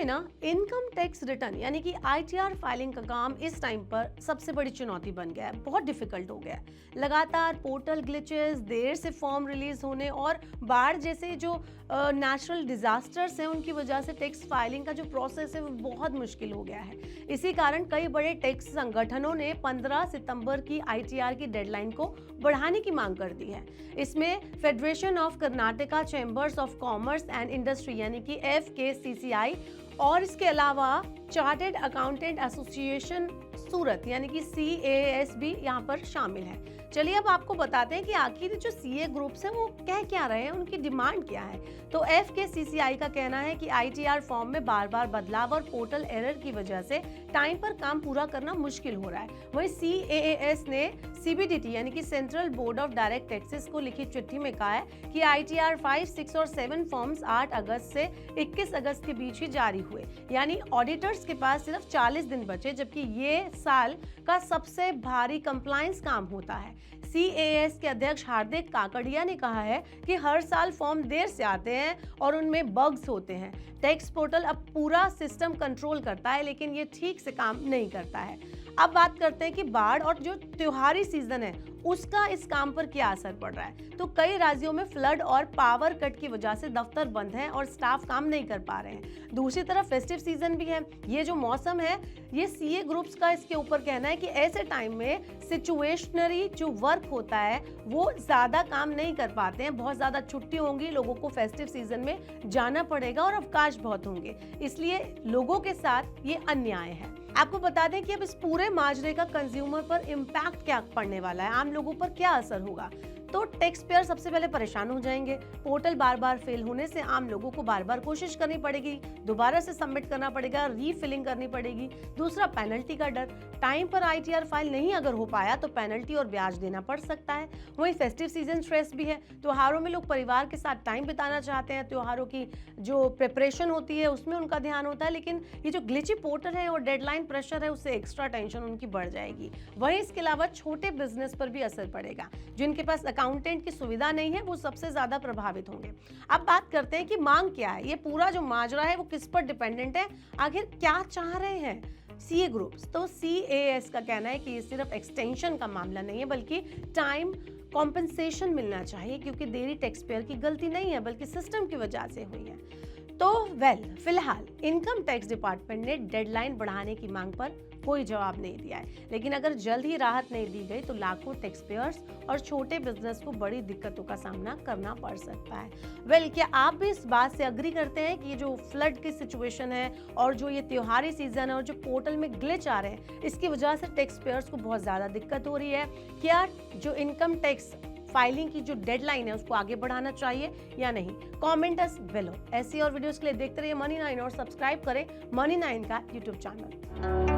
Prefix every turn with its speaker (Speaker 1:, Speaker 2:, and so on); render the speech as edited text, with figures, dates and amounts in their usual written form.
Speaker 1: में ना income tax return यानी कि आईटीआर फाइलिंग का काम इस टाइम पर सबसे बड़ी चुनौती बन गया है, बहुत डिफिकल्ट हो गया है। लगातार पोर्टल ग्लिचेस, देर से फॉर्म रिलीज होने और बाढ़ जैसे जो नेचुरल डिजास्टर्स हैं उनकी वजह से टैक्स फाइलिंग का जो प्रोसेस है वो बहुत मुश्किल हो गया है। इसी कारण कई बड़े टैक्स संगठनों ने 15 सितंबर की आईटीआर की डेडलाइन को बढ़ाने की मांग कर दी है। इसमें federation of Karnataka chambers of commerce and industry यानी कि FKCCI और इसके अलावा चार्टेड अकाउंटेंट एसोसिएशन सूरत यानी कि CAS भी यहाँ पर शामिल है। चलिए अब आपको बताते हैं कि आखिर जो CA ग्रुप्स हैं वो कह क्या रहे हैं, उनकी डिमांड क्या है। तो FKCCI का कहना है कि आईटीआर फॉर्म में बार बार बदलाव और पोर्टल एरर की वजह से टाइम पर काम पूरा करना मुश्किल हो रहा है। वहीं CAAS ने CBDT यानी कि central board of direct taxes को लिखी चिट्ठी में कहा है कि आईटीआर 5, 6 और 7 फॉर्म्स 8 अगस्त से 21 अगस्त के बीच ही जारी हुए, यानी ऑडिटर्स के पास सिर्फ 40 दिन बचे, जबकि ये साल का सबसे भारी कंप्लायंस काम होता है। CAS के अध्यक्ष हार्दिक काकड़िया ने कहा है कि हर साल फॉर्म देर से आते हैं और उनमें बग्स होते हैं। टैक्स पोर्टल अब पूरा सिस्टम कंट्रोल करता है लेकिन ये ठीक से काम नहीं करता है। अब बात करते हैं कि बाढ़ और जो त्योहारी सीजन है उसका इस काम पर क्या असर पड़ रहा है। तो कई राज्यों में फ्लड और पावर कट की वजह से दफ्तर बंद हैं और स्टाफ काम नहीं कर पा रहे हैं। दूसरी तरफ फेस्टिव सीजन भी है। ये जो मौसम है ये CA ग्रुप्स का इसके ऊपर कहना है कि ऐसे टाइम में सिचुएशनरी जो वर्क होता है वो ज्यादा काम नहीं कर पाते हैं। बहुत ज्यादा छुट्टी होंगी, लोगों को फेस्टिव सीजन में जाना पड़ेगा और अवकाश बहुत होंगे, इसलिए लोगों के साथ ये अन्याय है। आपको बता दें कि अब इस पूरे माजरे का कंज्यूमर पर इम्पैक्ट क्या पड़ने वाला है, आम लोगों पर क्या असर होगा। तो टैक्स पेयर सबसे पहले परेशान हो जाएंगे। पोर्टल बार बार फेल होने से आम लोगों को बार बार कोशिश करनी पड़ेगी, दोबारा से सबमिट करना पड़ेगा, रीफिलिंग करनी पड़ेगी। दूसरा, पेनल्टी का डर। टाइम पर आईटीआर फाइल नहीं अगर हो पाया तो पेनल्टी और ब्याज देना पड़ सकता है। वहीं फेस्टिव सीजन स्ट्रेस भी है। त्योहारों में लोग परिवार के साथ टाइम बिताना चाहते हैं, त्योहारों की जो प्रिपरेशन होती है उसमें उनका ध्यान होता है, लेकिन ये जो ग्लिची पोर्टल है और डेडलाइन प्रेशर है उससे एक्स्ट्रा टेंशन उनकी बढ़ जाएगी। वहीं इसके अलावा छोटे बिजनेस पर भी असर पड़ेगा। जिनके पास अकाउंटेंट की सुविधा नहीं है वो सबसे ज्यादा प्रभावित होंगे। अब बात करते हैं कि मांग क्या है। ये पूरा जो माजरा है वो किस पर डिपेंडेंट है, आखिर क्या चाह रहे हैं CA ग्रुप्स। तो CAS का कहना है कि ये सिर्फ एक्सटेंशन का मामला नहीं है बल्कि टाइम कॉम्पेंसेशन मिलना चाहिए, क्योंकि देरी टैक्स पेयर की गलती नहीं है बल्कि सिस्टम की वजह से हुई है। तो फिलहाल इनकम टैक्स डिपार्टमेंट ने डेडलाइन बढ़ाने की मांग पर कोई जवाब नहीं दिया है, लेकिन अगर जल्द ही राहत नहीं दी गई तो लाखों टैक्स पेयर्स और छोटे बिजनेस को बड़ी दिक्कतों का सामना करना पड़ सकता है। क्या आप भी इस बात से अग्री करते हैं कि ये जो फ्लड की सिचुएशन है और जो ये त्योहारी सीजन है और जो पोर्टल में ग्लिच आ रहे हैं इसकी वजह से टैक्स पेयर्स को बहुत ज्यादा दिक्कत हो रही है? क्या जो इनकम टैक्स फाइलिंग की जो डेडलाइन है उसको आगे बढ़ाना चाहिए या नहीं? कमेंट अस बिलो। ऐसी और वीडियोस के लिए देखते रहिए Money9 और सब्सक्राइब करें Money9 का YouTube चैनल।